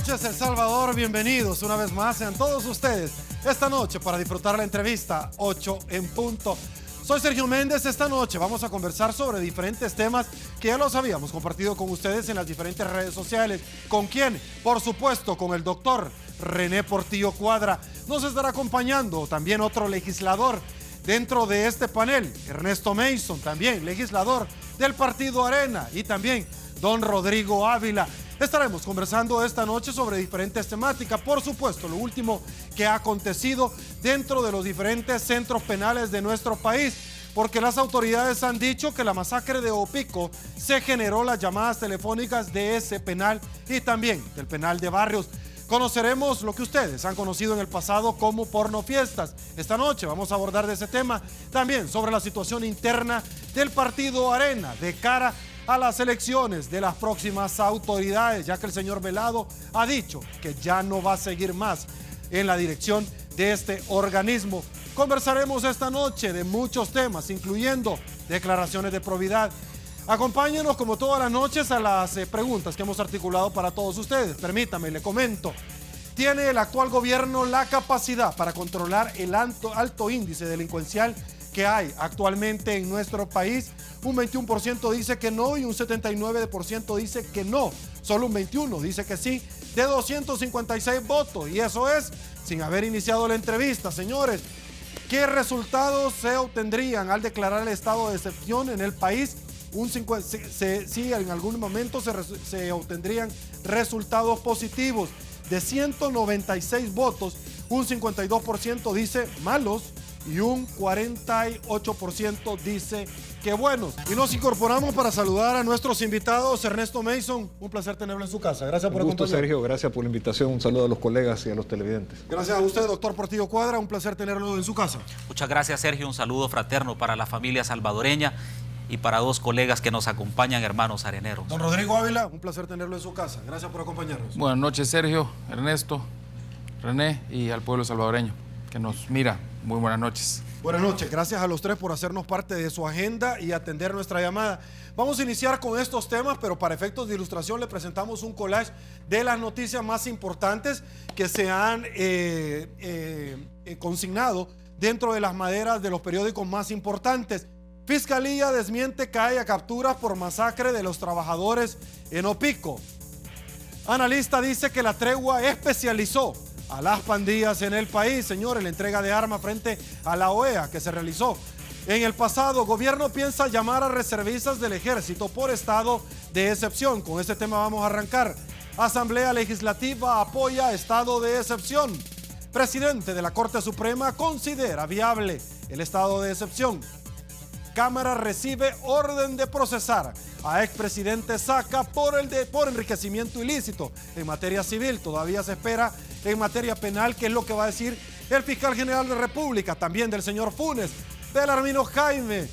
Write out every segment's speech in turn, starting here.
noches, El Salvador. Bienvenidos una vez más, sean todos ustedes esta noche para disfrutar la entrevista 8 en punto. Soy Sergio Méndez. Esta noche vamos a conversar sobre diferentes temas que ya los habíamos compartido con ustedes en las diferentes redes sociales. ¿Con quién? Por supuesto, con el doctor René Portillo Cuadra. Nos estará acompañando también otro legislador dentro de este panel, Ernesto Mason, también legislador del Partido Arena, y también don Rodrigo Ávila. Estaremos conversando esta noche sobre diferentes temáticas, por supuesto, lo último que ha acontecido dentro de los diferentes centros penales de nuestro país, porque las autoridades han dicho que la masacre de Opico se generó las llamadas telefónicas de ese penal y también del penal de Barrios. Conoceremos lo que ustedes han conocido en el pasado como pornofiestas. Esta noche vamos a abordar de ese tema, también sobre la situación interna del Partido Arena de cara a las elecciones de las próximas autoridades, ya que el señor Velado ha dicho que ya no va a seguir más en la dirección de este organismo. Conversaremos esta noche de muchos temas, incluyendo declaraciones de probidad. Acompáñenos como todas las noches a las preguntas que hemos articulado para todos ustedes. Permítame, le comento. ¿Tiene el actual gobierno la capacidad para controlar el alto índice delincuencial que hay actualmente en nuestro país? Un 21% dice que no y un 79% dice que no. Solo un 21% dice que sí, de 256 votos. Y eso es sin haber iniciado la entrevista. Señores, ¿qué resultados se obtendrían al declarar el estado de excepción en el país? Sí, en algún momento se obtendrían resultados positivos. De 196 votos, un 52% dice malos y un 48% dice que buenos. Y nos incorporamos para saludar a nuestros invitados. Ernesto Mason, un placer tenerlo en su casa. Gracias por acompañarnos. Un gusto, Sergio. Gracias por la invitación. Un saludo a los colegas y a los televidentes. Gracias a usted, doctor Portillo Cuadra. Un placer tenerlo en su casa. Muchas gracias, Sergio. Un saludo fraterno para la familia salvadoreña y para dos colegas que nos acompañan, hermanos areneros. Don Rodrigo Ávila, un placer tenerlo en su casa. Gracias por acompañarnos. Buenas noches, Sergio, Ernesto, René y al pueblo salvadoreño que nos mira. Muy buenas noches. Buenas noches. Gracias a los tres por hacernos parte de su agenda y atender nuestra llamada. Vamos a iniciar con estos temas, pero para efectos de ilustración le presentamos un collage de las noticias más importantes que se han consignado dentro de las maderas de los periódicos más importantes. Fiscalía desmiente que haya capturas por masacre de los trabajadores en Opico. Analista dice que la tregua especializó a las pandillas en el país. Señores, la entrega de armas frente a la OEA que se realizó en el pasado. Gobierno piensa llamar a reservistas del ejército por estado de excepción. Con este tema vamos a arrancar. Asamblea Legislativa apoya estado de excepción. Presidente de la Corte Suprema considera viable el estado de excepción. Cámara recibe orden de procesar a expresidente Saca por enriquecimiento ilícito en materia civil. Todavía se espera en materia penal qué es lo que va a decir el fiscal general de la República, también del señor Funes. Belarmino Jaime,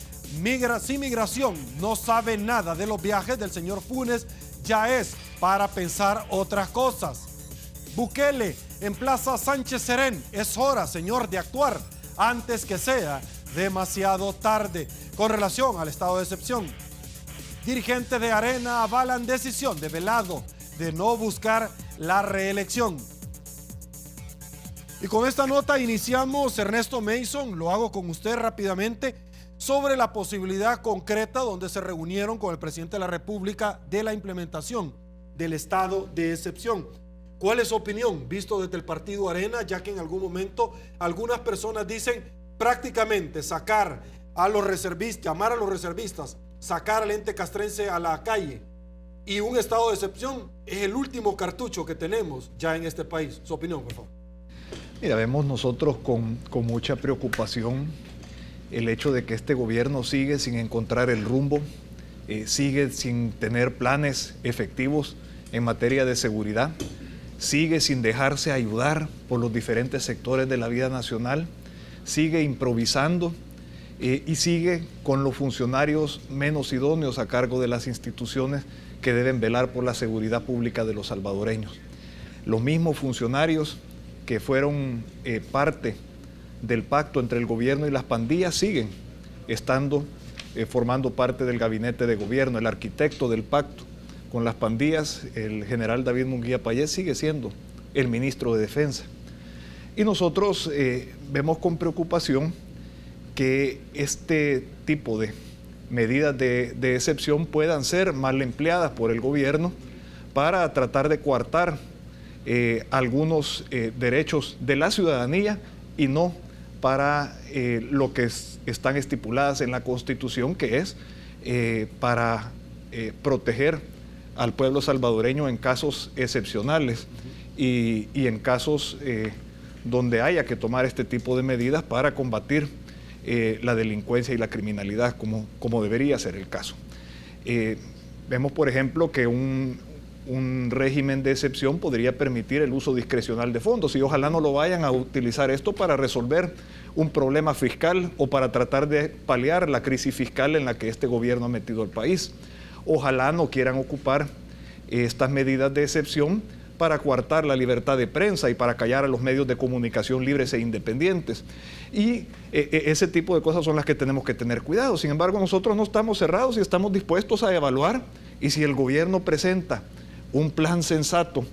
sin migración, no sabe nada de los viajes del señor Funes, ya es para pensar otras cosas. Bukele emplaza a Sánchez Serén, es hora, señor, de actuar antes que sea demasiado tarde. Con relación al estado de excepción, dirigentes de Arena avalan decisión de Velado de no buscar la reelección. Y con esta nota iniciamos. Ernesto Mason, lo hago con usted rápidamente, sobre la posibilidad concreta donde se reunieron con el presidente de la República de la implementación del estado de excepción. ¿Cuál es su opinión, visto desde el Partido Arena, ya que en algún momento algunas personas dicen prácticamente sacar a los reservistas, llamar a los reservistas, sacar al ente castrense a la calle y un estado de excepción es el último cartucho que tenemos ya en este país? Su opinión, por favor. Mira, vemos nosotros con mucha preocupación el hecho de que este gobierno sigue sin encontrar el rumbo, sigue sin tener planes efectivos en materia de seguridad, sigue sin dejarse ayudar por los diferentes sectores de la vida nacional, sigue improvisando y sigue con los funcionarios menos idóneos a cargo de las instituciones que deben velar por la seguridad pública de los salvadoreños. Los mismos funcionarios que fueron parte del pacto entre el gobierno y las pandillas siguen estando formando parte del gabinete de gobierno. El arquitecto del pacto con las pandillas, el general David Munguía Payés sigue siendo el ministro de Defensa. Y nosotros vemos con preocupación que este tipo de medidas de excepción puedan ser mal empleadas por el gobierno para tratar de coartar algunos derechos de la ciudadanía y no para lo que están estipuladas en la Constitución, que es para proteger al pueblo salvadoreño en casos excepcionales y en casos donde haya que tomar este tipo de medidas para combatir la delincuencia y la criminalidad, como debería ser el caso. Vemos, por ejemplo, que un régimen de excepción podría permitir el uso discrecional de fondos, y ojalá no lo vayan a utilizar esto para resolver un problema fiscal o para tratar de paliar la crisis fiscal en la que este gobierno ha metido al país. Ojalá no quieran ocupar estas medidas de excepción para coartar la libertad de prensa y para callar a los medios de comunicación libres e independientes. Y ese tipo de cosas son las que tenemos que tener cuidado. Sin embargo, nosotros no estamos cerrados y estamos dispuestos a evaluar, y si el gobierno presenta un plan sensato,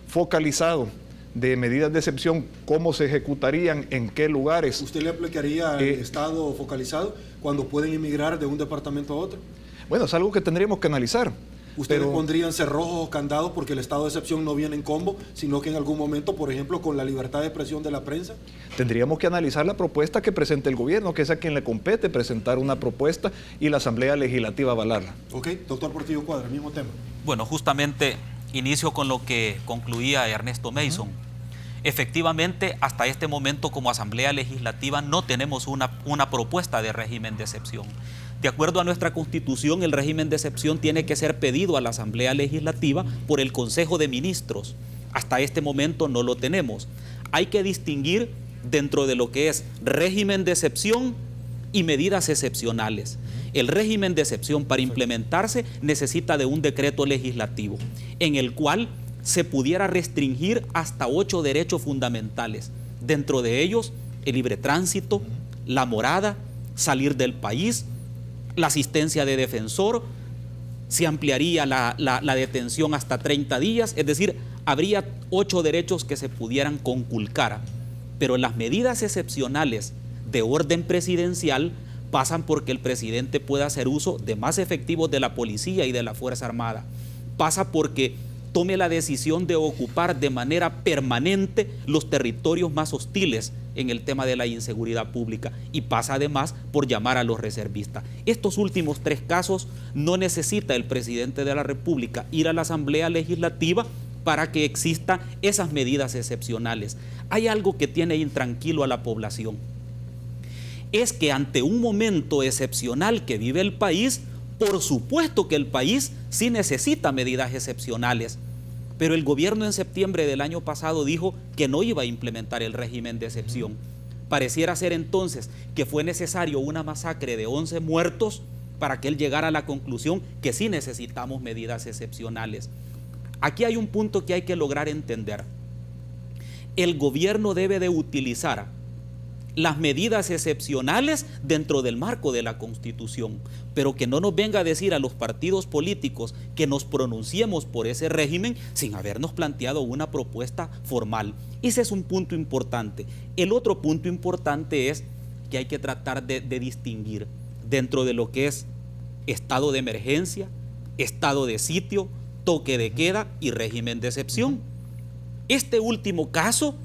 focalizado, de medidas de excepción, cómo se ejecutarían, en qué lugares. ¿Usted le aplicaría el estado focalizado cuando pueden emigrar de un departamento a otro? Bueno, es algo que tendríamos que analizar. ¿Ustedes pondrían cerrojos o candados porque el estado de excepción no viene en combo, sino que en algún momento, por ejemplo, con la libertad de expresión de la prensa? Tendríamos que analizar la propuesta que presente el gobierno, que es a quien le compete presentar una propuesta y la Asamblea Legislativa avalarla. Ok, doctor Portillo Cuadra, mismo tema. Bueno, justamente inicio con lo que concluía Ernesto Mason. Efectivamente, hasta este momento como Asamblea Legislativa no tenemos una propuesta de régimen de excepción. De acuerdo a nuestra Constitución, el régimen de excepción tiene que ser pedido a la Asamblea Legislativa por el Consejo de Ministros. Hasta este momento no lo tenemos. Hay que distinguir dentro de lo que es régimen de excepción y medidas excepcionales. El régimen de excepción, para implementarse, necesita de un decreto legislativo en el cual se pudiera restringir hasta 8 derechos fundamentales. Dentro de ellos, el libre tránsito, la morada, salir del país, la asistencia de defensor, se ampliaría la detención hasta 30 días, es decir, habría 8 derechos que se pudieran conculcar. Pero las medidas excepcionales de orden presidencial pasan porque el presidente pueda hacer uso de más efectivos de la policía y de la Fuerza Armada. Pasa porque tome la decisión de ocupar de manera permanente los territorios más hostiles en el tema de la inseguridad pública, y pasa además por llamar a los reservistas. Estos últimos 3 casos no necesita el presidente de la República ir a la Asamblea Legislativa para que existan esas medidas excepcionales. Hay algo que tiene intranquilo a la población. Es que ante un momento excepcional que vive el país, por supuesto que el país sí necesita medidas excepcionales, pero el gobierno en septiembre del año pasado dijo que no iba a implementar el régimen de excepción. Pareciera ser entonces que fue necesario una masacre de 11 muertos para que él llegara a la conclusión que sí necesitamos medidas excepcionales. Aquí hay un punto que hay que lograr entender. El gobierno debe de utilizar las medidas excepcionales dentro del marco de la Constitución, pero que no nos venga a decir a los partidos políticos que nos pronunciemos por ese régimen sin habernos planteado una propuesta formal. Ese es un punto importante. El otro punto importante es que hay que tratar de distinguir dentro de lo que es estado de emergencia, estado de sitio, toque de queda y régimen de excepción. Este último caso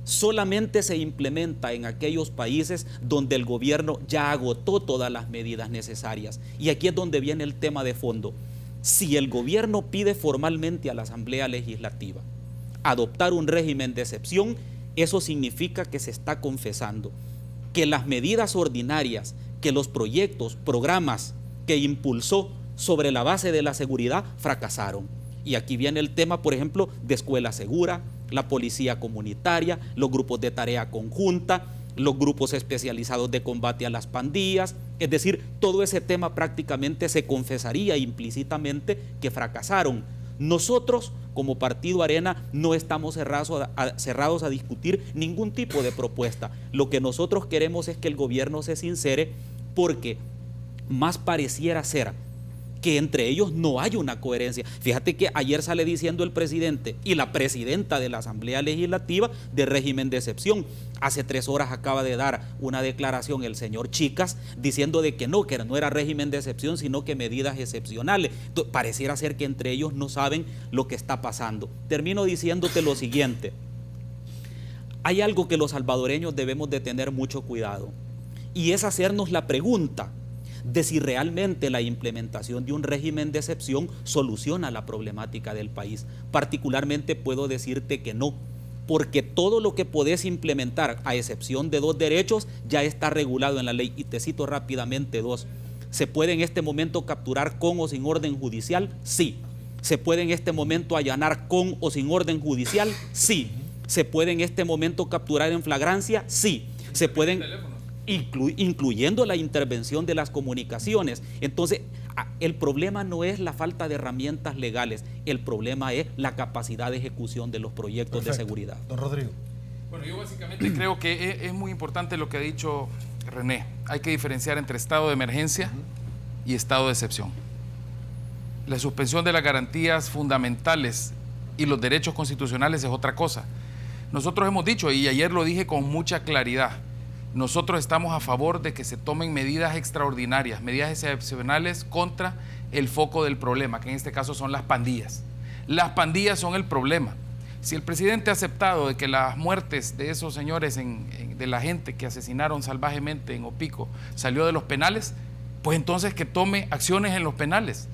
solamente se implementa en aquellos países donde el gobierno ya agotó todas las medidas necesarias. Y aquí es donde viene el tema de fondo. Si el gobierno pide formalmente a la Asamblea Legislativa adoptar un régimen de excepción, eso significa que se está confesando que las medidas ordinarias, que los proyectos, programas que impulsó sobre la base de la seguridad fracasaron. Y aquí viene el tema, por ejemplo, de escuela segura, la policía comunitaria, los grupos de tarea conjunta, los grupos especializados de combate a las pandillas. Es decir, todo ese tema prácticamente se confesaría implícitamente que fracasaron. Nosotros, como Partido Arena, no estamos cerrados a discutir ningún tipo de propuesta. Lo que nosotros queremos es que el gobierno se sincere, porque más pareciera ser que entre ellos no hay una coherencia. Fíjate que ayer sale diciendo el presidente y la presidenta de la Asamblea Legislativa de régimen de excepción. Hace 3 horas acaba de dar una declaración el señor Chicas diciendo de que no era régimen de excepción, sino que medidas excepcionales. Entonces, pareciera ser que entre ellos no saben lo que está pasando. Termino diciéndote lo siguiente. Hay algo que los salvadoreños debemos de tener mucho cuidado, y es hacernos la pregunta de si realmente la implementación de un régimen de excepción soluciona la problemática del país. Particularmente puedo decirte que no, porque todo lo que podés implementar, a excepción de 2 derechos, ya está regulado en la ley, y te cito rápidamente 2. ¿Se puede en este momento capturar con o sin orden judicial? Sí. ¿Se puede en este momento allanar con o sin orden judicial? Sí. ¿Se puede en este momento capturar en flagrancia? Sí. ¿Se pueden, incluyendo la intervención de las comunicaciones? Entonces, el problema no es la falta de herramientas legales, el problema es la capacidad de ejecución de los proyectos de seguridad. Don Rodrigo. Bueno, yo básicamente creo que es muy importante lo que ha dicho René. Hay que diferenciar entre estado de emergencia y estado de excepción. La suspensión de las garantías fundamentales y los derechos constitucionales es otra cosa. Nosotros hemos dicho, y ayer lo dije con mucha claridad, nosotros estamos a favor de que se tomen medidas extraordinarias, medidas excepcionales contra el foco del problema, que en este caso son las pandillas. Las pandillas son el problema. Si el presidente ha aceptado de que las muertes de esos señores, de la gente que asesinaron salvajemente en Opico, salió de los penales, pues entonces que tome acciones en los penales.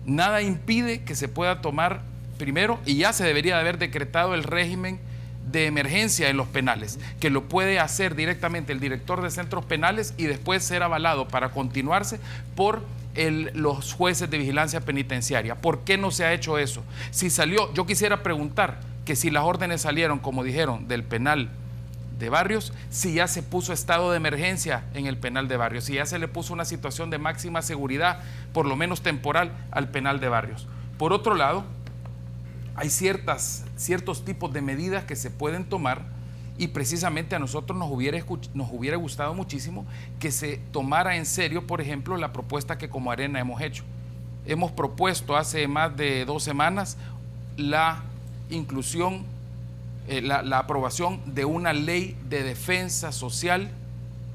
Nada impide que se pueda tomar primero, y ya se debería de haber decretado el régimen de emergencia en los penales, que lo puede hacer directamente el director de centros penales y después ser avalado para continuarse por los jueces de vigilancia penitenciaria. ¿Por qué no se ha hecho eso? Si salió, yo quisiera preguntar que si las órdenes salieron, como dijeron, del penal de Barrios, si ya se puso estado de emergencia en el penal de Barrios, si ya se le puso una situación de máxima seguridad, por lo menos temporal, al penal de Barrios. Por otro lado, hay ciertos tipos de medidas que se pueden tomar, y precisamente a nosotros nos hubiera gustado muchísimo que se tomara en serio, por ejemplo, la propuesta que como Arena hemos hecho. Hemos propuesto hace más de 2 semanas la inclusión, la aprobación de una ley de defensa social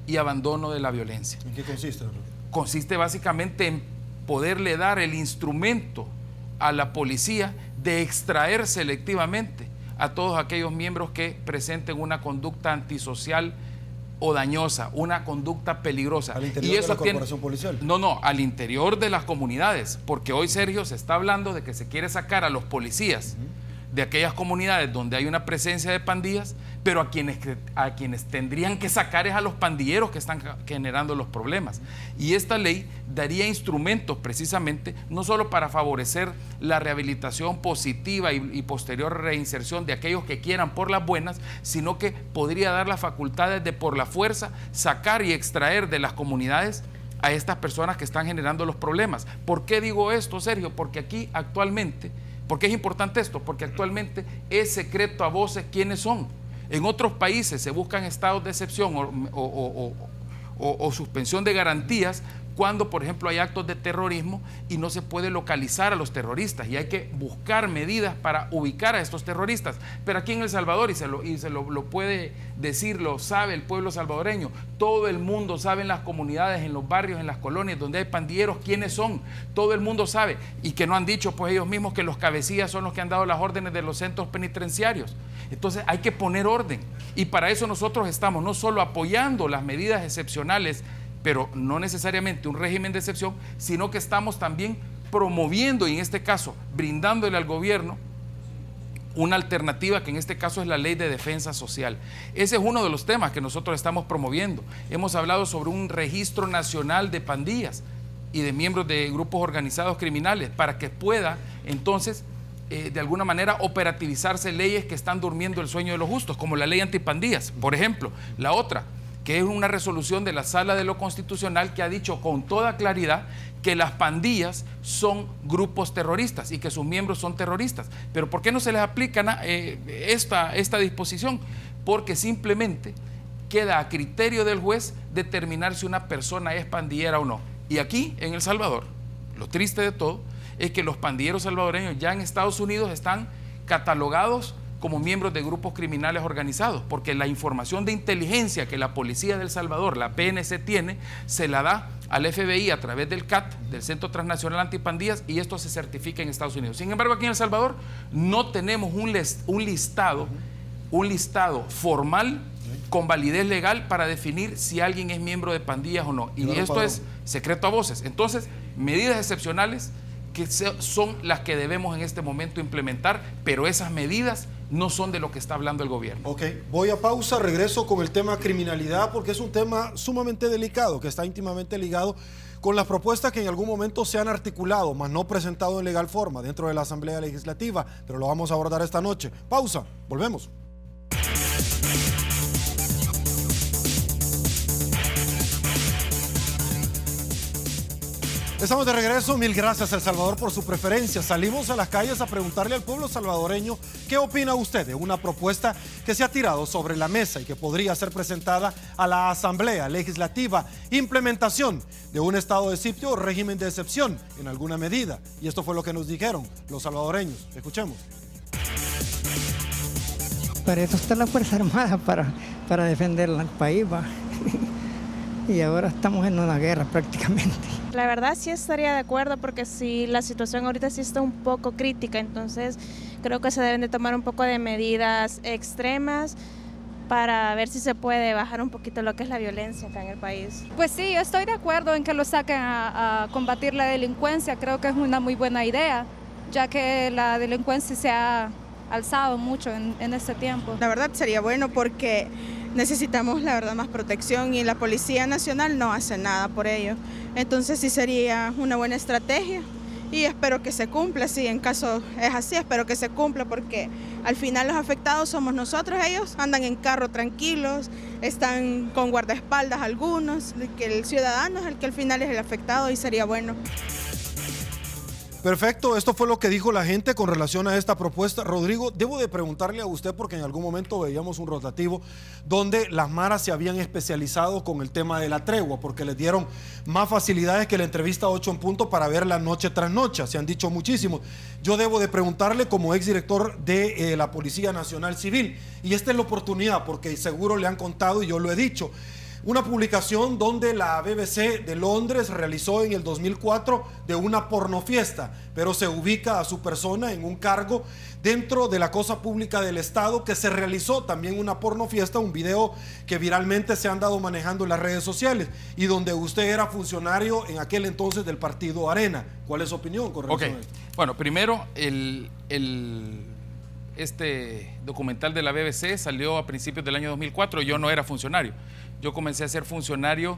y abandono de la violencia. ¿En qué consiste? Consiste básicamente en poderle dar el instrumento a la policía de extraer selectivamente a todos aquellos miembros que presenten una conducta antisocial o dañosa, una conducta peligrosa. ¿Al interior de la corporación policial? No, al interior de las comunidades, porque hoy, Sergio, se está hablando de que se quiere sacar a los policías de aquellas comunidades donde hay una presencia de pandillas, pero a quienes tendrían que sacar es a los pandilleros que están generando los problemas. Y esta ley daría instrumentos precisamente no solo para favorecer la rehabilitación positiva y posterior reinserción de aquellos que quieran por las buenas, sino que podría dar las facultades de por la fuerza sacar y extraer de las comunidades a estas personas que están generando los problemas. ¿Por qué digo esto, Sergio? Porque aquí actualmente, ¿por qué es importante esto? Porque actualmente es secreto a voces quiénes son. En otros países se buscan estados de excepción o suspensión de garantías cuando, por ejemplo, hay actos de terrorismo y no se puede localizar a los terroristas, y hay que buscar medidas para ubicar a estos terroristas. Pero aquí en El Salvador, y se lo puede decir, lo sabe el pueblo salvadoreño, todo el mundo sabe en las comunidades, en los barrios, en las colonias donde hay pandilleros quiénes son, todo el mundo sabe, y que no han dicho pues ellos mismos que los cabecillas son los que han dado las órdenes de los centros penitenciarios. Entonces hay que poner orden, y para eso nosotros estamos no solo apoyando las medidas excepcionales, pero no necesariamente un régimen de excepción, sino que estamos también promoviendo, y en este caso brindándole al gobierno una alternativa, que en este caso es la ley de defensa social. Ese es uno de los temas que nosotros estamos promoviendo. Hemos hablado sobre un registro nacional de pandillas y de miembros de grupos organizados criminales, para que pueda entonces de alguna manera operativizarse leyes que están durmiendo el sueño de los justos, como la ley antipandillas, por ejemplo. La otra, que es una resolución de la Sala de lo Constitucional que ha dicho con toda claridad que las pandillas son grupos terroristas y que sus miembros son terroristas. Pero ¿por qué no se les aplica esta disposición? Porque simplemente queda a criterio del juez determinar si una persona es pandillera o no. Y aquí, en El Salvador, lo triste de todo, es que los pandilleros salvadoreños ya en Estados Unidos están catalogados como miembros de grupos criminales organizados, porque la información de inteligencia que la policía de El Salvador, la PNC, tiene, se la da al FBI a través del CAT, del Centro Transnacional Antipandillas, y esto se certifica en Estados Unidos. Sin embargo, aquí en El Salvador no tenemos un listado formal con validez legal para definir si alguien es miembro de pandillas o no. Y esto es secreto a voces. Entonces, medidas excepcionales que son las que debemos en este momento implementar, pero esas medidas no son de lo que está hablando el gobierno. Ok, voy a pausa, regreso con el tema criminalidad, porque es un tema sumamente delicado, que está íntimamente ligado con las propuestas que en algún momento se han articulado, mas no presentado en legal forma dentro de la Asamblea Legislativa, pero lo vamos a abordar esta noche. Pausa, volvemos. Estamos de regreso, mil gracias El Salvador por su preferencia. Salimos a las calles a preguntarle al pueblo salvadoreño qué opina usted de una propuesta que se ha tirado sobre la mesa y que podría ser presentada a la Asamblea Legislativa, implementación de un estado de sitio o régimen de excepción en alguna medida. Y esto fue lo que nos dijeron los salvadoreños. Escuchemos. Para eso está la Fuerza Armada, para defender el país, va. Y ahora estamos en una guerra prácticamente. La verdad sí estaría de acuerdo, porque sí, la situación ahorita sí está un poco crítica, entonces creo que se deben de tomar un poco de medidas extremas para ver si se puede bajar un poquito lo que es la violencia acá en el país. Pues sí, yo estoy de acuerdo en que lo saquen a combatir la delincuencia, creo que es una muy buena idea, ya que la delincuencia se ha alzado mucho en este tiempo. La verdad sería bueno porque necesitamos, la verdad, más protección y la Policía Nacional no hace nada por ello. Entonces sí sería una buena estrategia y espero que se cumpla. Si en caso es así, espero que se cumpla, porque al final los afectados somos nosotros. Ellos andan en carro tranquilos, están con guardaespaldas algunos, que el ciudadano es el que al final es el afectado, y sería bueno. Perfecto, esto fue lo que dijo la gente con relación a esta propuesta. Rodrigo, debo de preguntarle a usted, porque en algún momento veíamos un rotativo donde las maras se habían especializado con el tema de la tregua, porque les dieron más facilidades que la entrevista 8 en punto para verla noche tras noche, se han dicho muchísimo. Yo debo de preguntarle como exdirector de la Policía Nacional Civil, y esta es la oportunidad, porque seguro le han contado y yo lo he dicho. Una publicación donde la BBC de Londres realizó en el 2004 de una pornofiesta, pero se ubica a su persona en un cargo dentro de la cosa pública del Estado, que se realizó también una pornofiesta, un video que viralmente se han dado manejando en las redes sociales, y donde usted era funcionario en aquel entonces del partido Arena. ¿Cuál es su opinión con relación a esto? Bueno, primero, este documental de la BBC salió a principios del año 2004, yo no era funcionario. Yo comencé a ser funcionario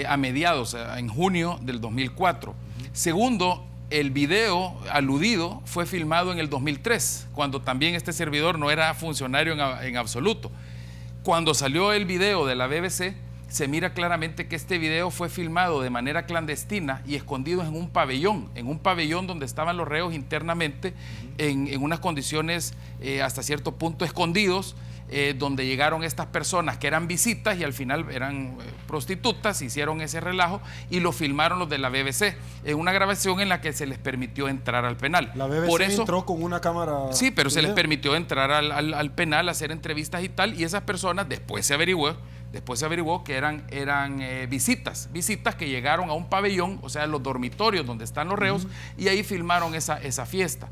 a mediados, en junio del 2004. Segundo, el video aludido fue filmado en el 2003, cuando también este servidor no era funcionario en absoluto. Cuando salió el video de la BBC, se mira claramente que este video fue filmado de manera clandestina y escondido en un pabellón donde estaban los reos internamente, en unas condiciones hasta cierto punto escondidos, donde llegaron estas personas que eran visitas y al final eran prostitutas, hicieron ese relajo y lo filmaron los de la BBC en una grabación en la que se les permitió entrar al penal. La BBC por eso, entró con una cámara. Sí, pero se les permitió entrar al penal, hacer entrevistas y tal, y esas personas después se averiguó que eran visitas que llegaron a un pabellón, o sea, los dormitorios donde están los reos, y ahí filmaron esa fiesta.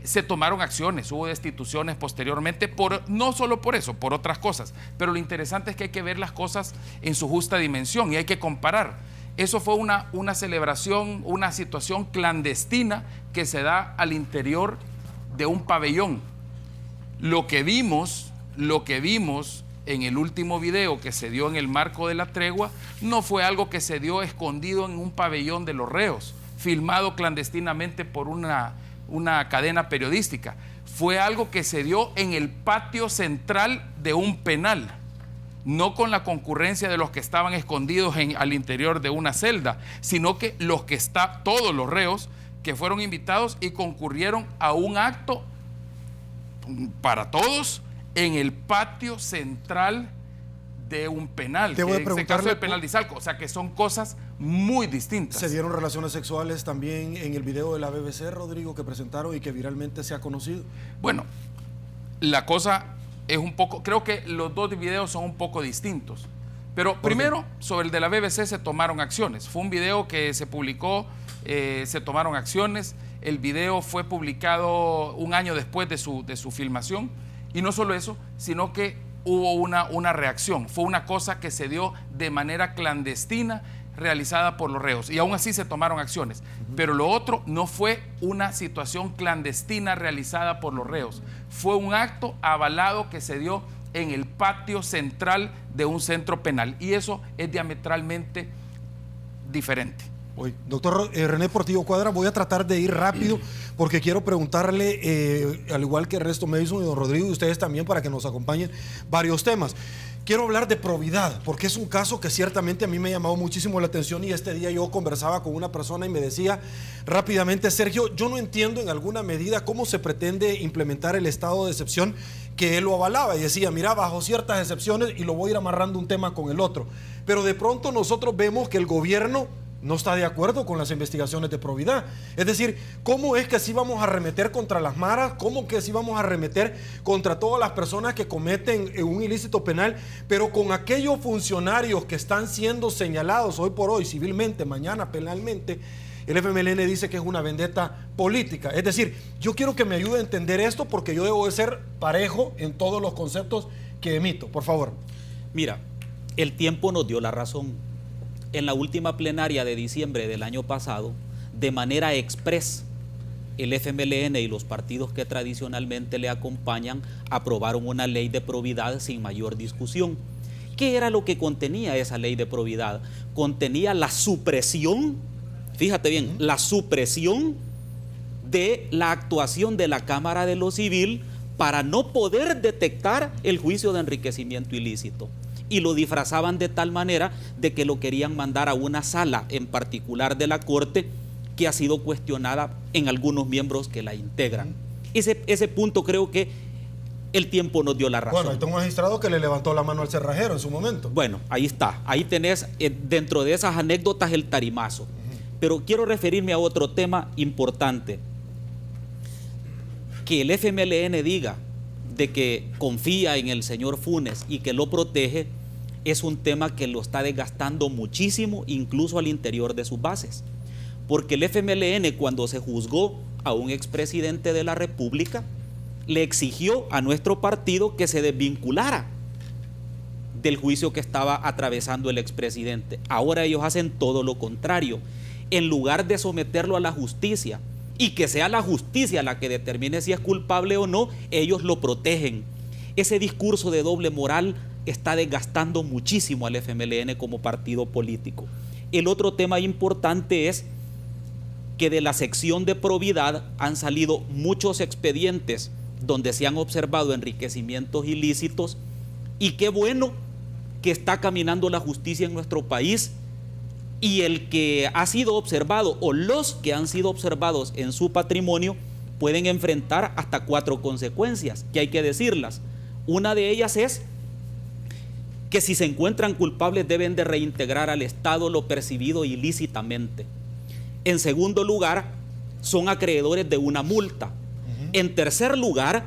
Se tomaron acciones, hubo destituciones posteriormente, no solo por eso, por otras cosas, pero lo interesante es que hay que ver las cosas en su justa dimensión y hay que comparar. Eso fue una celebración, una situación clandestina que se da al interior de un pabellón. Lo que vimos en el último video que se dio en el marco de la tregua no fue algo que se dio escondido en un pabellón de los reos, filmado clandestinamente por una cadena periodística. Fue algo que se dio en el patio central de un penal, no con la concurrencia de los que estaban escondidos al interior de una celda, sino que todos los reos que fueron invitados y concurrieron a un acto para todos en el patio central de un penal, Te voy a que en este caso preguntarle el penal de Izalco. O sea que son cosas muy distintas. ¿Se dieron relaciones sexuales también en el video de la BBC, Rodrigo, que presentaron y que viralmente se ha conocido? Bueno, la cosa es un poco, creo que los dos videos son un poco distintos. Pero primero, sobre el de la BBC se tomaron acciones. Fue un video que se publicó, se tomaron acciones. El video fue publicado un año después de su filmación. Y no solo eso, sino que hubo una reacción. Fue una cosa que se dio de manera clandestina, realizada por los reos. Y aún así se tomaron acciones. Pero lo otro no fue una situación clandestina realizada por los reos. Fue un acto avalado que se dio en el patio central de un centro penal. Y eso es diametralmente diferente. Doctor René Portillo Cuadra, voy a tratar de ir rápido porque quiero preguntarle, al igual que Ernesto Mason y don Rodrigo, y ustedes también, para que nos acompañen, varios temas. Quiero hablar de probidad, porque es un caso que ciertamente a mí me ha llamado muchísimo la atención, y este día yo conversaba con una persona y me decía rápidamente: Sergio, yo no entiendo en alguna medida cómo se pretende implementar el estado de excepción, que él lo avalaba y decía, mira, bajo ciertas excepciones, y lo voy a ir amarrando un tema con el otro. Pero de pronto nosotros vemos que el gobierno no está de acuerdo con las investigaciones de probidad. Es decir, ¿cómo es que sí vamos a arremeter contra las maras? ¿Cómo que sí vamos a arremeter contra todas las personas que cometen un ilícito penal? Pero con aquellos funcionarios que están siendo señalados hoy por hoy civilmente, mañana penalmente, el FMLN dice que es una vendetta política. Es decir, yo quiero que me ayude a entender esto, porque yo debo de ser parejo en todos los conceptos que emito. Por favor. Mira, el tiempo nos dio la razón. En la última plenaria de diciembre del año pasado, de manera express, el FMLN y los partidos que tradicionalmente le acompañan aprobaron una ley de probidad sin mayor discusión. ¿Qué era lo que contenía esa ley de probidad? Contenía la supresión, fíjate bien, la supresión de la actuación de la Cámara de lo Civil para no poder detectar el juicio de enriquecimiento ilícito. Y lo disfrazaban de tal manera de que lo querían mandar a una sala en particular de la Corte, que ha sido cuestionada en algunos miembros que la integran. Ese punto creo que el tiempo nos dio la razón. Bueno, hay un magistrado que le levantó la mano al cerrajero en su momento. Bueno, ahí está. Ahí tenés dentro de esas anécdotas el tarimazo. Pero quiero referirme a otro tema importante. Que el FMLN diga de que confía en el señor Funes y que lo protege, es un tema que lo está desgastando muchísimo, incluso al interior de sus bases. Porque el FMLN, cuando se juzgó a un expresidente de la República, le exigió a nuestro partido que se desvinculara del juicio que estaba atravesando el expresidente. Ahora ellos hacen todo lo contrario. En lugar de someterlo a la justicia y que sea la justicia la que determine si es culpable o no, ellos lo protegen. Ese discurso de doble moral está desgastando muchísimo al FMLN como partido político. El otro tema importante es que de la sección de probidad han salido muchos expedientes donde se han observado enriquecimientos ilícitos, y qué bueno que está caminando la justicia en nuestro país, y el que ha sido observado o los que han sido observados en su patrimonio pueden enfrentar hasta 4 consecuencias, que hay que decirlas. Una de ellas es que si se encuentran culpables deben de reintegrar al Estado lo percibido ilícitamente. En segundo lugar, son acreedores de una multa. En tercer lugar,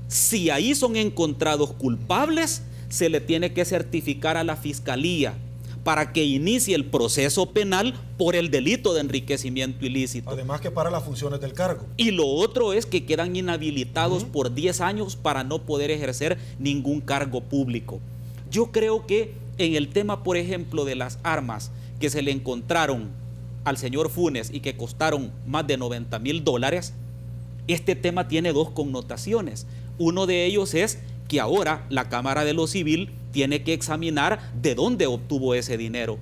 si ahí son encontrados culpables, se le tiene que certificar a la Fiscalía para que inicie el proceso penal por el delito de enriquecimiento ilícito. Además que para las funciones del cargo. Y lo otro es que quedan inhabilitados por 10 años para no poder ejercer ningún cargo público. Yo creo que en el tema, por ejemplo, de las armas que se le encontraron al señor Funes y que costaron más de $90,000, este tema tiene 2 connotaciones. Uno de ellos es que ahora la Cámara de lo Civil tiene que examinar de dónde obtuvo ese dinero.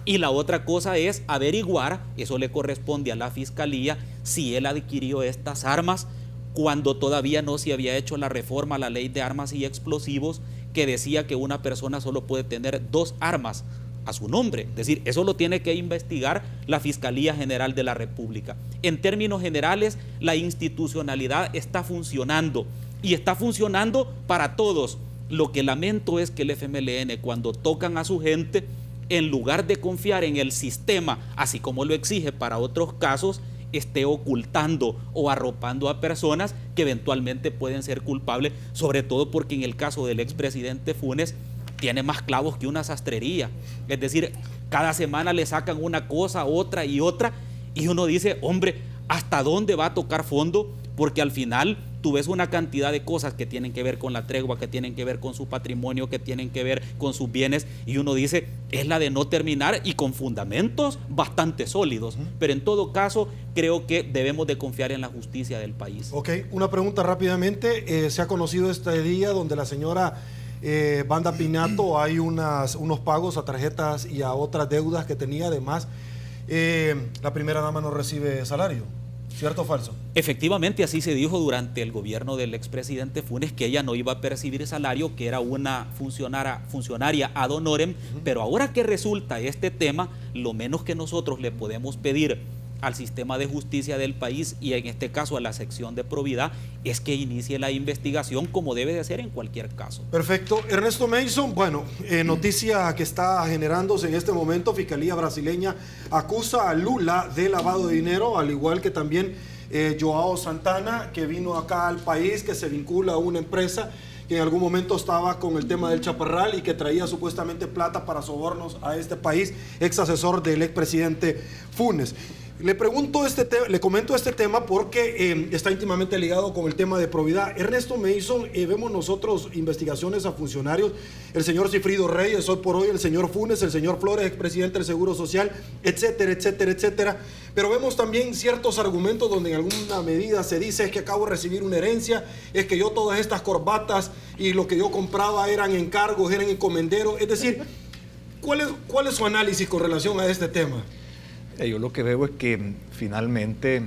Y la otra cosa es averiguar, eso le corresponde a la Fiscalía, si él adquirió estas armas cuando todavía no se había hecho la reforma a la Ley de Armas y Explosivos, que decía que una persona solo puede tener 2 armas a su nombre. Es decir, eso lo tiene que investigar la Fiscalía General de la República. En términos generales, la institucionalidad está funcionando, y está funcionando para todos. Lo que lamento es que el FMLN, cuando tocan a su gente, en lugar de confiar en el sistema, así como lo exige para otros casos, esté ocultando o arropando a personas que eventualmente pueden ser culpables, sobre todo porque en el caso del expresidente Funes tiene más clavos que una sastrería. Es decir, cada semana le sacan una cosa, otra, y uno dice, hombre, ¿hasta dónde va a tocar fondo? Porque al final tú ves una cantidad de cosas que tienen que ver con la tregua, que tienen que ver con su patrimonio, que tienen que ver con sus bienes, y uno dice, es la de no terminar, y con fundamentos bastante sólidos. Pero en todo caso, creo que debemos de confiar en la justicia del país. Ok, una pregunta rápidamente. Se ha conocido este día donde la señora Wanda Pignato hay unos pagos a tarjetas y a otras deudas que tenía. Además, la primera dama no recibe salario. ¿Cierto o falso? Efectivamente, así se dijo durante el gobierno del expresidente Funes, que ella no iba a percibir salario, que era una funcionaria ad honorem, pero ahora que resulta este tema, lo menos que nosotros le podemos pedir al sistema de justicia del país, y en este caso a la sección de probidad, es que inicie la investigación como debe de ser en cualquier caso. Perfecto. Ernesto Mason, bueno, noticia que está generándose en este momento: Fiscalía brasileña acusa a Lula de lavado de dinero, al igual que también Joao Santana, que vino acá al país, que se vincula a una empresa que en algún momento estaba con el tema del Chaparral y que traía supuestamente plata para sobornos a este país, ex asesor del expresidente Funes. Le comento este tema porque está íntimamente ligado con el tema de probidad. Ernesto Mason, vemos nosotros investigaciones a funcionarios, el señor Cifrido Reyes, hoy por hoy el señor Funes, el señor Flores, expresidente del Seguro Social, etcétera, etcétera, etcétera. Pero vemos también ciertos argumentos donde en alguna medida se dice: es que acabo de recibir una herencia, es que yo todas estas corbatas y lo que yo compraba eran encargos, eran encomenderos. Es decir, ¿cuál es su análisis con relación a este tema? Yo lo que veo es que finalmente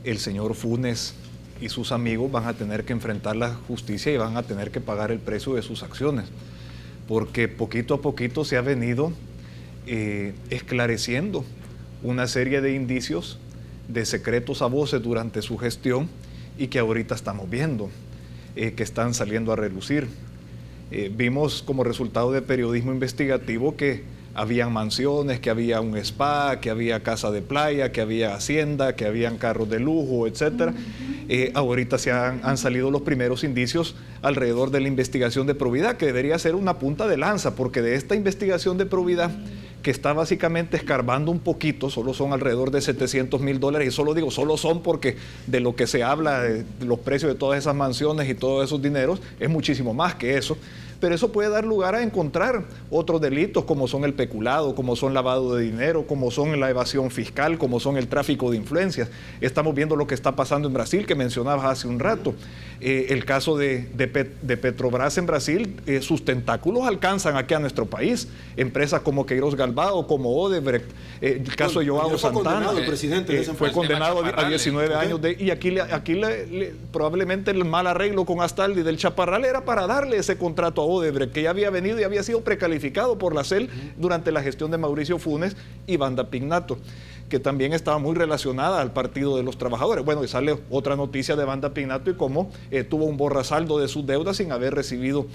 el señor Funes y sus amigos van a tener que enfrentar la justicia y van a tener que pagar el precio de sus acciones, porque poquito a poquito se ha venido esclareciendo una serie de indicios de secretos a voces durante su gestión y que ahorita estamos viendo, que están saliendo a relucir. Vimos como resultado de periodismo investigativo que habían mansiones, que había un spa, que había casa de playa, que había hacienda, que habían carros de lujo, etcétera. Ahorita han salido los primeros indicios alrededor de la investigación de probidad, que debería ser una punta de lanza, porque de esta investigación de probidad, que está básicamente escarbando un poquito, solo son alrededor de $700,000, y solo son porque de lo que se habla, de los precios de todas esas mansiones y todos esos dineros, es muchísimo más que eso. Pero eso puede dar lugar a encontrar otros delitos, como son el peculado, como son lavado de dinero, como son la evasión fiscal, como son el tráfico de influencias. Estamos viendo lo que está pasando en Brasil, que mencionabas hace un rato. El caso de Petrobras en Brasil, sus tentáculos alcanzan aquí a nuestro país. Empresas como Queiroz Galbao, como Odebrecht, el caso de Joao Santana, fue condenado a 19 años. Y aquí probablemente el mal arreglo con Astaldi del Chaparral era para darle ese contrato a Odebrecht, que ya había venido y había sido precalificado por la CEL durante la gestión de Mauricio Funes y Wanda Pignato, que también estaba muy relacionada al Partido de los Trabajadores. Bueno, y sale otra noticia de Wanda Pignato y cómo tuvo un borrasaldo de sus deudas sin haber recibido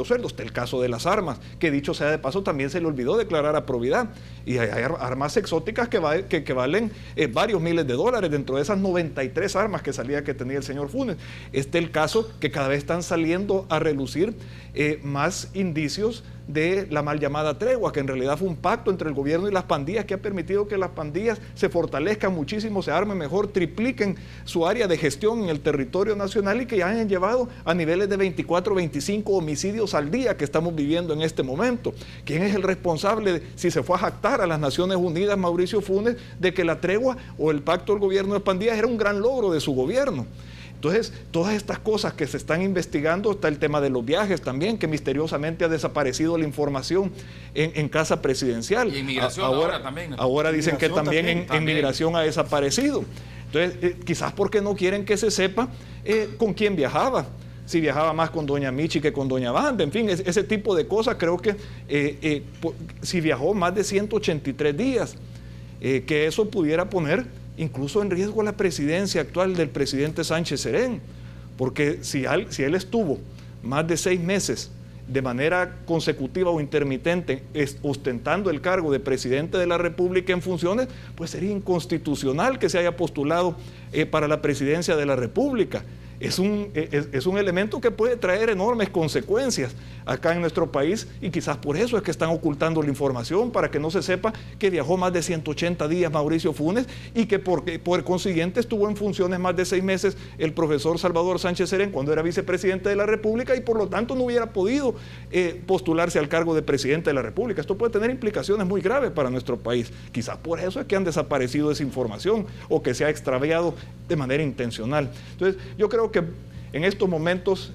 sueldos. Está el caso de las armas, que dicho sea de paso también se le olvidó declarar a probidad. Y hay armas exóticas que valen varios miles de dólares dentro de esas 93 armas que tenía el señor Funes. Este es el caso que cada vez están saliendo a relucir más indicios de la mal llamada tregua, que en realidad fue un pacto entre el gobierno y las pandillas que ha permitido que las pandillas se fortalezcan muchísimo, se armen mejor, tripliquen su área de gestión en el territorio nacional y que ya hayan llevado a niveles de 24, 25 homicidios al día que estamos viviendo en este momento. ¿Quién es el responsable, si se fue a jactar a las Naciones Unidas, Mauricio Funes, de que la tregua o el pacto del gobierno de pandillas era un gran logro de su gobierno? Entonces, todas estas cosas que se están investigando, está el tema de los viajes también, que misteriosamente ha desaparecido la información en Casa Presidencial. Y inmigración ahora también. Ahora dicen que también en migración ha desaparecido. Entonces, quizás porque no quieren que se sepa con quién viajaba. Si viajaba más con doña Michi que con doña Wanda, en fin, ese tipo de cosas. Creo que si viajó más de 183 días, que eso pudiera poner incluso en riesgo la presidencia actual del presidente Sánchez Serén, porque si él estuvo más de 6 meses de manera consecutiva o intermitente, ostentando el cargo de presidente de la República en funciones, pues sería inconstitucional que se haya postulado para la presidencia de la República. Es un elemento que puede traer enormes consecuencias acá en nuestro país, y quizás por eso es que están ocultando la información, para que no se sepa que viajó más de 180 días Mauricio Funes, y que por consiguiente estuvo en funciones más de 6 meses el profesor Salvador Sánchez Serén cuando era vicepresidente de la República, y por lo tanto no hubiera podido postularse al cargo de presidente de la República. Esto puede tener implicaciones muy graves para nuestro país. Quizás por eso es que han desaparecido esa información, o que se ha extraviado de manera intencional. Entonces, yo creo que en estos momentos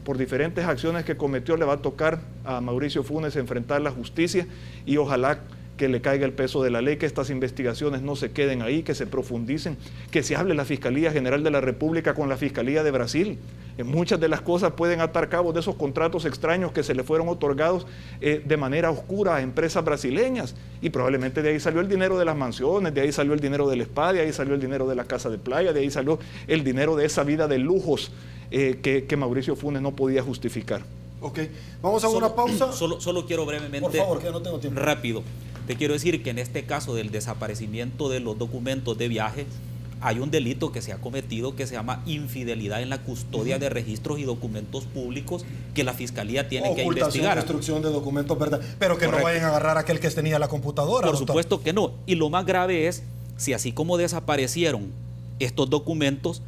por diferentes acciones que cometió, le va a tocar a Mauricio Funes enfrentar la justicia, y ojalá que le caiga el peso de la ley, que estas investigaciones no se queden ahí, que se profundicen, que se hable la Fiscalía General de la República con la Fiscalía de Brasil. Muchas de las cosas pueden atar cabos de esos contratos extraños que se le fueron otorgados de manera oscura a empresas brasileñas, y probablemente de ahí salió el dinero de las mansiones, de ahí salió el dinero del spa, de ahí salió el dinero de la casa de playa, de ahí salió el dinero de esa vida de lujos que Mauricio Funes no podía justificar. Ok, vamos a una pausa. Solo quiero brevemente, por favor, que no tengo tiempo. Rápido, te quiero decir que en este caso del desaparecimiento de los documentos de viajes, hay un delito que se ha cometido que se llama infidelidad en la custodia de registros y documentos públicos, que la Fiscalía tiene que investigar. Destrucción de documentos, ¿verdad? Pero que Correcto. no vayan a agarrar a aquel que tenía la computadora. Por doctor. supuesto que no. Y lo más grave es, si así como desaparecieron estos documentos,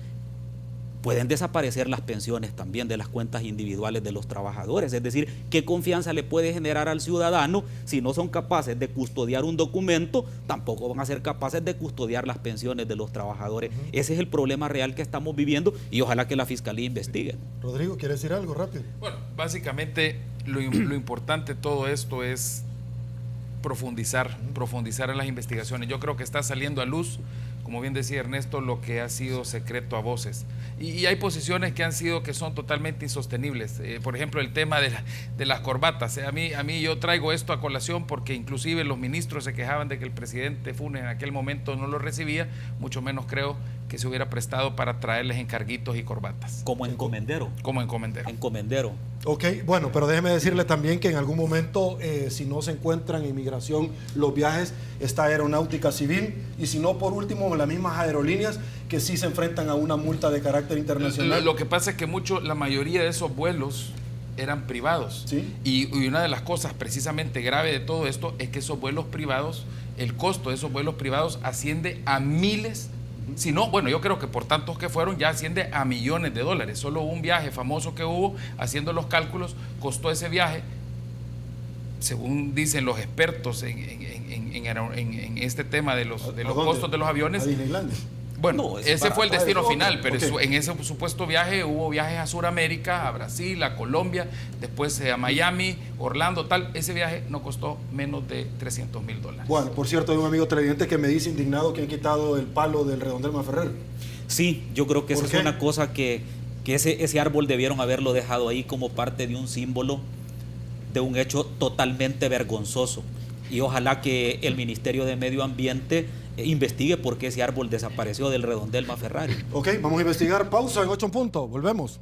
pueden desaparecer las pensiones también de las cuentas individuales de los trabajadores. Es decir, ¿qué confianza le puede generar al ciudadano si no son capaces de custodiar un documento? Tampoco van a ser capaces de custodiar las pensiones de los trabajadores. Ese es el problema real que estamos viviendo, y ojalá que la Fiscalía investigue. Rodrigo, ¿quieres decir algo rápido? Bueno, básicamente lo importante de todo esto es profundizar en las investigaciones. Yo creo que está saliendo a luz, como bien decía Ernesto, lo que ha sido secreto a voces. Y hay posiciones que son totalmente insostenibles. Por ejemplo, el tema de las corbatas. A mí yo traigo esto a colación porque inclusive los ministros se quejaban de que el presidente Funes en aquel momento no lo recibía, mucho menos creo que se hubiera prestado para traerles encarguitos y corbatas. Como encomendero. Como encomendero. Encomendero. Ok, bueno, pero déjeme decirle también que en algún momento, si no se encuentran en inmigración los viajes, está Aeronáutica Civil, y si no, por último, las mismas aerolíneas que sí se enfrentan a una multa de carácter internacional. Lo que pasa es que la mayoría de esos vuelos eran privados. ¿Sí? Y una de las cosas precisamente grave de todo esto es que esos vuelos privados, el costo de esos vuelos privados asciende a miles. Si no, bueno, yo creo que por tantos que fueron ya asciende a millones de dólares. Solo un viaje famoso que hubo, haciendo los cálculos, costó ese viaje, según dicen los expertos en este tema de los costos de los aviones. ¿A Disneylandia? Bueno, No, ese fue el destino final, pero okay. En ese supuesto viaje hubo viajes a Sudamérica, a Brasil, a Colombia, después a Miami, Orlando, tal. Ese viaje no costó menos de $300,000. Bueno, por cierto, hay un amigo televidente que me dice indignado que han quitado el palo del redondel Maferrer. Sí, yo creo que esa es una cosa que ese árbol debieron haberlo dejado ahí como parte de un símbolo de un hecho totalmente vergonzoso. Y ojalá que el Ministerio de Medio Ambiente investigue por qué ese árbol desapareció del redondel Maferrari. Ok, vamos a investigar. Pausa en 8 en punto. Volvemos.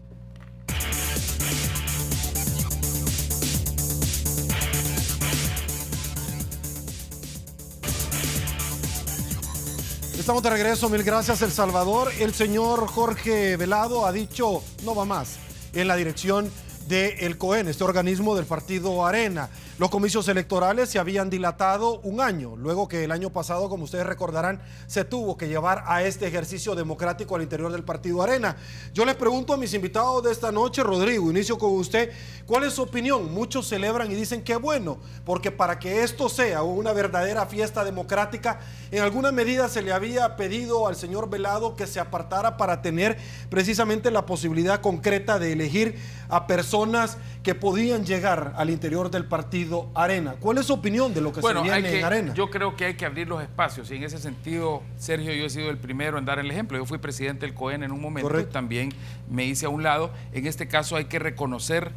Estamos de regreso, mil gracias El Salvador. El señor Jorge Velado ha dicho no va más en la dirección del COEN, este organismo del partido Arena. Los comicios electorales se habían dilatado un año, luego que el año pasado, como ustedes recordarán, se tuvo que llevar a este ejercicio democrático al interior del partido Arena. Yo les pregunto a mis invitados de esta noche, Rodrigo, inicio con usted, ¿cuál es su opinión? Muchos celebran y dicen que bueno, porque para que esto sea una verdadera fiesta democrática, en alguna medida se le había pedido al señor Velado que se apartara para tener precisamente la posibilidad concreta de elegir a personas que podían llegar al interior del partido Arena. ¿Cuál es su opinión de lo que se viene en Arena? Yo creo que hay que abrir los espacios, y en ese sentido, Sergio, yo he sido el primero en dar el ejemplo. Yo fui presidente del COEN en un momento. Correcto. Y también me hice a un lado. En este caso hay que reconocer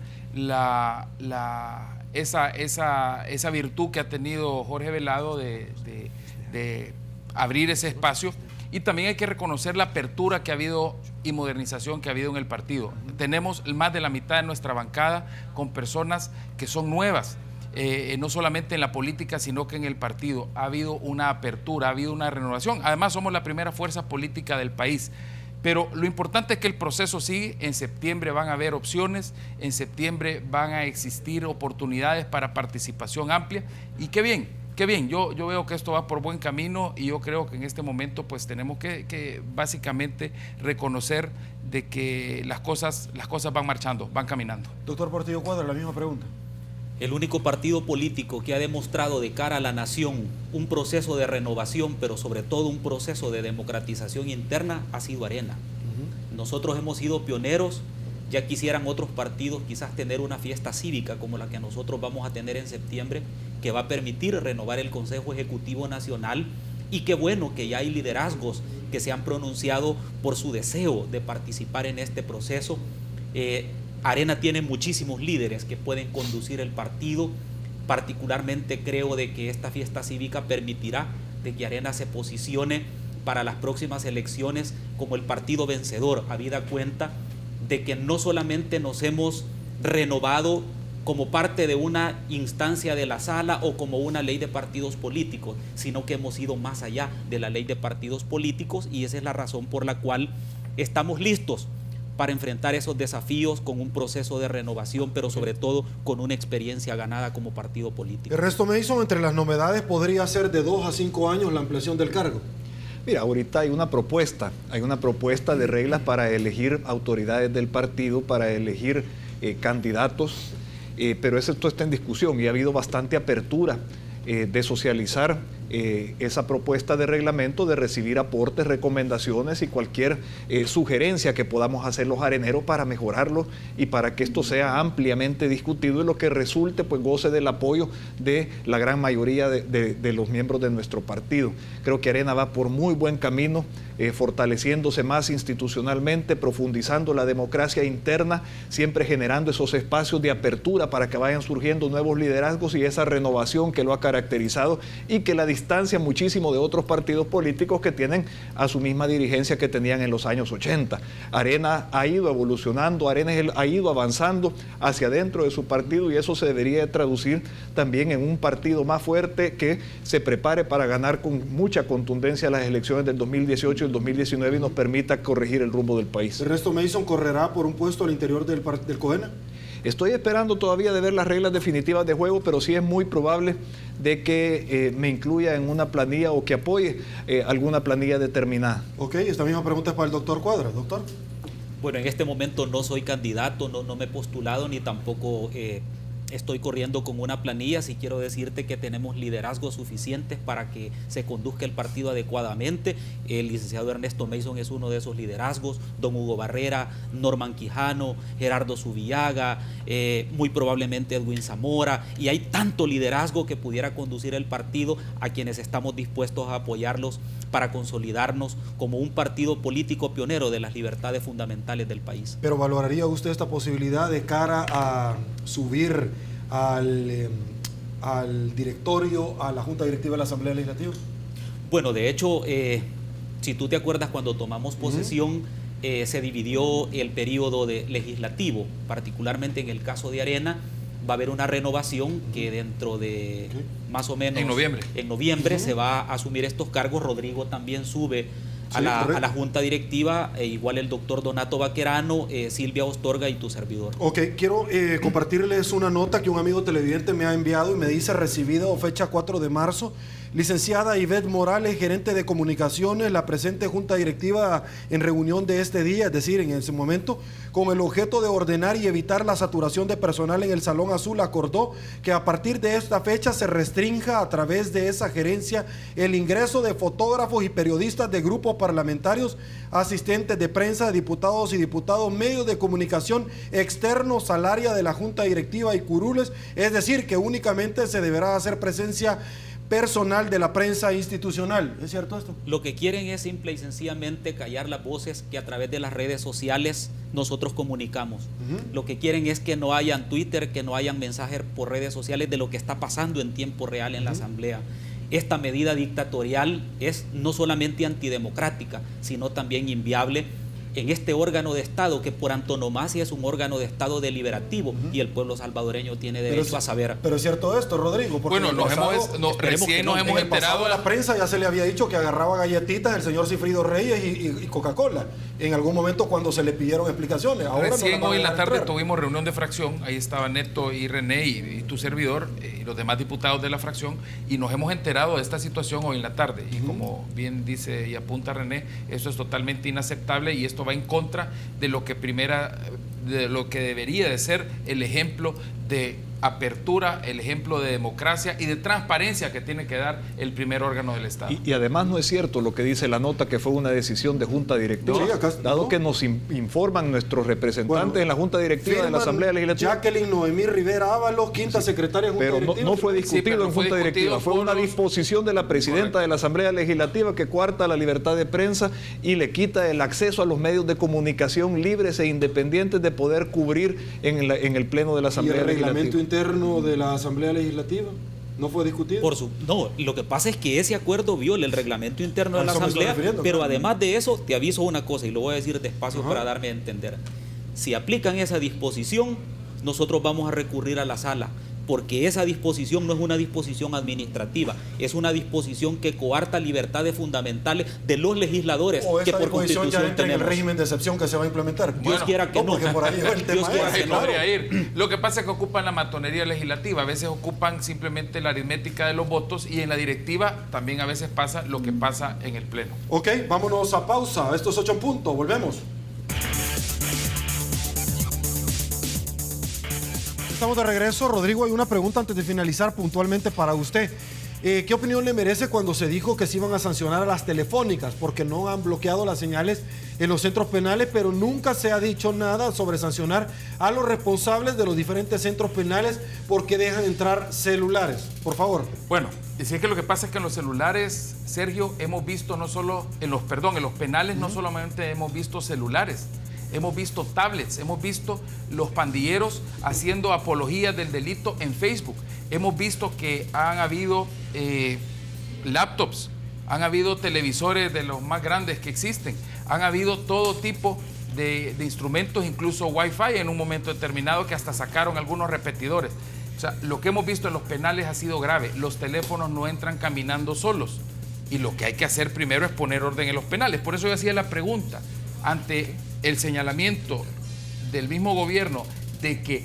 esa virtud que ha tenido Jorge Velado de abrir ese espacio, y también hay que reconocer la apertura que ha habido y modernización que ha habido en el partido. Tenemos más de la mitad de nuestra bancada con personas que son nuevas, no solamente en la política, sino que en el partido. Ha habido una apertura, ha habido una renovación. Además, somos la primera fuerza política del país. Pero lo importante es que el proceso sigue. En septiembre van a haber opciones, en septiembre van a existir oportunidades para participación amplia. Y qué bien, qué bien. Yo veo que esto va por buen camino y yo creo que en este momento pues tenemos que básicamente reconocer de que las cosas van marchando, van caminando. Doctor Portillo Cuadra, la misma pregunta. El único partido político que ha demostrado de cara a la nación un proceso de renovación, pero sobre todo un proceso de democratización interna, ha sido Arena. Nosotros hemos sido pioneros. Ya quisieran otros partidos quizás tener una fiesta cívica como la que nosotros vamos a tener en septiembre, que va a permitir renovar el Consejo Ejecutivo Nacional. Y qué bueno que ya hay liderazgos que se han pronunciado por su deseo de participar en este proceso. Arena tiene muchísimos líderes que pueden conducir el partido. Particularmente creo de que esta fiesta cívica permitirá de que Arena se posicione para las próximas elecciones como el partido vencedor, habida cuenta de que no solamente nos hemos renovado como parte de una instancia de la sala o como una ley de partidos políticos, sino que hemos ido más allá de la ley de partidos políticos, y esa es la razón por la cual estamos listos para enfrentar esos desafíos con un proceso de renovación, pero sobre todo con una experiencia ganada como partido político. Ernesto Mason, entre las novedades podría ser de 2 a 5 años la ampliación del cargo. Mira, ahorita hay una propuesta de reglas para elegir autoridades del partido, para elegir candidatos, pero esto está en discusión y ha habido bastante apertura de socializar esa propuesta de reglamento, de recibir aportes, recomendaciones y cualquier sugerencia que podamos hacer los areneros para mejorarlo y para que esto sea ampliamente discutido y lo que resulte pues goce del apoyo de la gran mayoría de los miembros de nuestro partido. Creo que Arena va por muy buen camino, fortaleciéndose más institucionalmente, profundizando la democracia interna, siempre generando esos espacios de apertura para que vayan surgiendo nuevos liderazgos y esa renovación que lo ha caracterizado y que la distancia muchísimo de otros partidos políticos que tienen a su misma dirigencia que tenían en los años 80. Arena ha ido evolucionando, Arena ha ido avanzando hacia adentro de su partido y eso se debería traducir también en un partido más fuerte que se prepare para ganar con mucha contundencia las elecciones del 2018 y el 2019 y nos permita corregir el rumbo del país. ¿Ernesto Mason correrá por un puesto al interior del COENA? Estoy esperando todavía de ver las reglas definitivas de juego, pero sí es muy probable de que me incluya en una planilla o que apoye alguna planilla determinada. Ok, esta misma pregunta es para el doctor Cuadra. Doctor. Bueno, en este momento no soy candidato, no me he postulado ni tampoco estoy corriendo con una planilla. Sí quiero decirte que tenemos liderazgos suficientes para que se conduzca el partido adecuadamente. El licenciado Ernesto Mason es uno de esos liderazgos, don Hugo Barrera, Norman Quijano, Gerardo Zubillaga, muy probablemente Edwin Zamora, y hay tanto liderazgo que pudiera conducir el partido a quienes estamos dispuestos a apoyarlos para consolidarnos como un partido político pionero de las libertades fundamentales del país. ¿Pero valoraría usted esta posibilidad de cara a subir al directorio, a la Junta Directiva de la Asamblea Legislativa? Bueno, de hecho, si tú te acuerdas, cuando tomamos posesión, se dividió el periodo legislativo, particularmente en el caso de Arena. Va a haber una renovación que dentro de más o menos en noviembre se va a asumir estos cargos. Rodrigo también sube a la Junta Directiva, igual el doctor Donato Vaquerano, Silvia Ostorga y tu servidor. Ok, quiero compartirles una nota que un amigo televidente me ha enviado y me dice: recibido fecha 4 de marzo, licenciada Ivette Morales, gerente de comunicaciones, la presente Junta Directiva en reunión de este día, es decir, en ese momento, con el objeto de ordenar y evitar la saturación de personal en el Salón Azul, acordó que a partir de esta fecha se restrinja a través de esa gerencia el ingreso de fotógrafos y periodistas de grupos parlamentarios, asistentes de prensa, diputados y diputados, medios de comunicación externos al área de la Junta Directiva y curules, es decir, que únicamente se deberá hacer presencia personal de la prensa institucional. ¿Es cierto esto? Lo que quieren es simple y sencillamente callar las voces que a través de las redes sociales nosotros comunicamos. Lo que quieren es que no hayan Twitter, que no hayan mensajes por redes sociales de lo que está pasando en tiempo real en la Asamblea. Esta medida dictatorial es no solamente antidemocrática, sino también inviable. en este órgano de Estado que por antonomasia es un órgano de Estado deliberativo y el pueblo salvadoreño tiene derecho a saber. Pero es cierto esto, Rodrigo. Porque Bueno, recién nos hemos enterado. La prensa ya se le había dicho que agarraba galletitas el señor Cifrido Reyes y Coca-Cola en algún momento cuando se le pidieron explicaciones. Ahora recién no hoy en la tarde entrar. tuvimos reunión de fracción, ahí estaba Neto y René y tu servidor y los demás diputados de la fracción, y nos hemos enterado de esta situación hoy en la tarde. Y como bien dice y apunta René, eso es totalmente inaceptable y esto va en contra de lo que debería de ser el ejemplo de apertura, el ejemplo de democracia y de transparencia que tiene que dar el primer órgano del Estado. Y además no es cierto lo que dice la nota, que fue una decisión de Junta Directiva, Sí, acá, dado que nos informan nuestros representantes en la Junta Directiva de la Asamblea Legislativa. Jacqueline Noemí Rivera Ábalos, quinta secretaria de Junta Pero Directiva. no fue discutido en Junta Directiva, fue una los- disposición de la presidenta de la Asamblea Legislativa que coarta la libertad de prensa y le quita el acceso a los medios de comunicación libres e independientes de poder cubrir en el Pleno de la ¿Y Asamblea el reglamento Legislativa. interno de la Asamblea Legislativa no fue discutido? No, lo que pasa es que ese acuerdo viola el reglamento interno de A la eso me estoy Asamblea, refiriendo, pero claro. además de eso, te aviso una cosa y lo voy a decir despacio Ajá. para darme a entender. Si aplican esa disposición, nosotros vamos a recurrir a la sala, porque esa disposición no es una disposición administrativa, es una disposición que coarta libertades fundamentales de los legisladores ¿O que esta por disposición ya constitución entra en el tenemos. régimen de excepción que se va a implementar? Dios Bueno, quiera que no. porque por ahí va el tema. Dios quiera Por ahí que no. podría ir. Lo que pasa es que ocupan la matonería legislativa, a veces ocupan simplemente la aritmética de los votos y en la directiva también a veces pasa lo que pasa en el Pleno. Ok, vámonos a pausa. Estos 8 puntos, volvemos. Estamos de regreso. Rodrigo, hay una pregunta antes de finalizar puntualmente para usted. ¿Qué opinión le merece cuando se dijo que se iban a sancionar a las telefónicas porque no han bloqueado las señales en los centros penales, pero nunca se ha dicho nada sobre sancionar a los responsables de los diferentes centros penales porque dejan entrar celulares? Por favor. Bueno, decía que lo que pasa es que en los celulares, Sergio, hemos visto no solo, en los penales no solamente hemos visto celulares, hemos visto tablets, hemos visto los pandilleros haciendo apología del delito en Facebook, hemos visto que han habido laptops, han habido televisores de los más grandes que existen, han habido todo tipo de instrumentos, incluso Wi-Fi en un momento determinado que hasta sacaron algunos repetidores. O sea, lo que hemos visto en los penales ha sido grave. Los teléfonos no entran caminando solos. Y lo que hay que hacer primero es poner orden en los penales. Por eso yo hacía la pregunta, ante el señalamiento del mismo gobierno de que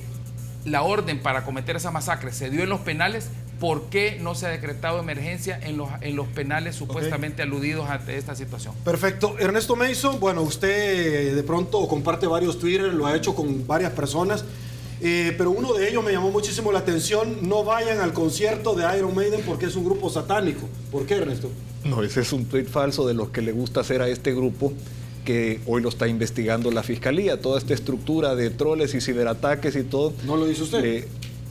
la orden para cometer esa masacre se dio en los penales, ¿por qué no se ha decretado emergencia en los penales supuestamente aludidos ante esta situación? Perfecto. Ernesto Mason, bueno, usted de pronto comparte varios Twitter, lo ha hecho con varias personas, pero uno de ellos me llamó muchísimo la atención: no vayan al concierto de Iron Maiden porque es un grupo satánico. ¿Por qué, Ernesto? No, ese es un tuit falso de los que le gusta hacer a este grupo, que hoy lo está investigando la Fiscalía, toda esta estructura de troles y ciberataques y todo. ¿No lo dice usted?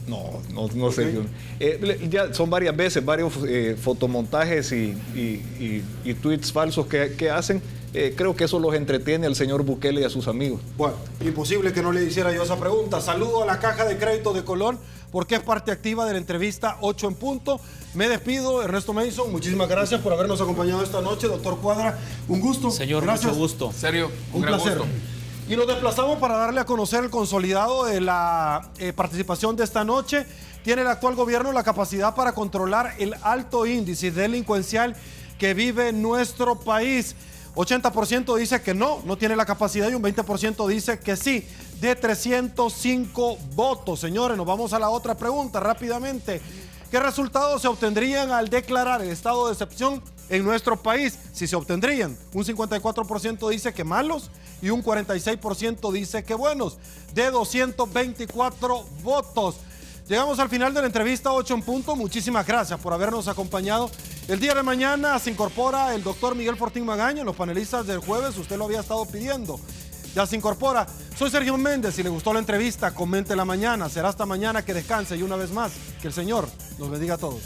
No sé. Ya son varias veces, varios fotomontajes y tweets falsos que hacen. Creo que eso los entretiene al señor Bukele y a sus amigos. Bueno, imposible que no le hiciera yo esa pregunta. Saludo a la Caja de Crédito de Colón, porque es parte activa de la entrevista 8 en punto. Me despido, Ernesto Mason, muchísimas gracias por habernos acompañado esta noche. Doctor Cuadra, un gusto. Señor, gracias. mucho gusto. Serio, Un gran placer. gusto. Y nos desplazamos para darle a conocer el consolidado de la participación de esta noche. ¿Tiene el actual gobierno la capacidad para controlar el alto índice delincuencial que vive nuestro país? 80% dice que no tiene la capacidad, y un 20% dice que sí. De 305 votos, señores, nos vamos a la otra pregunta rápidamente. ¿Qué resultados se obtendrían al declarar el estado de excepción en nuestro país? Si se obtendrían, un 54% dice que malos y un 46% dice que buenos. De 224 votos. Llegamos al final de la entrevista 8 en punto. Muchísimas gracias por habernos acompañado. El día de mañana se incorpora el doctor Miguel Fortín Magaña, los panelistas del jueves. Usted lo había estado pidiendo. Ya se incorpora. Soy Sergio Méndez. Si le gustó la entrevista, coméntela mañana. Será hasta mañana. Que descanse, y una vez más, que el Señor nos bendiga a todos.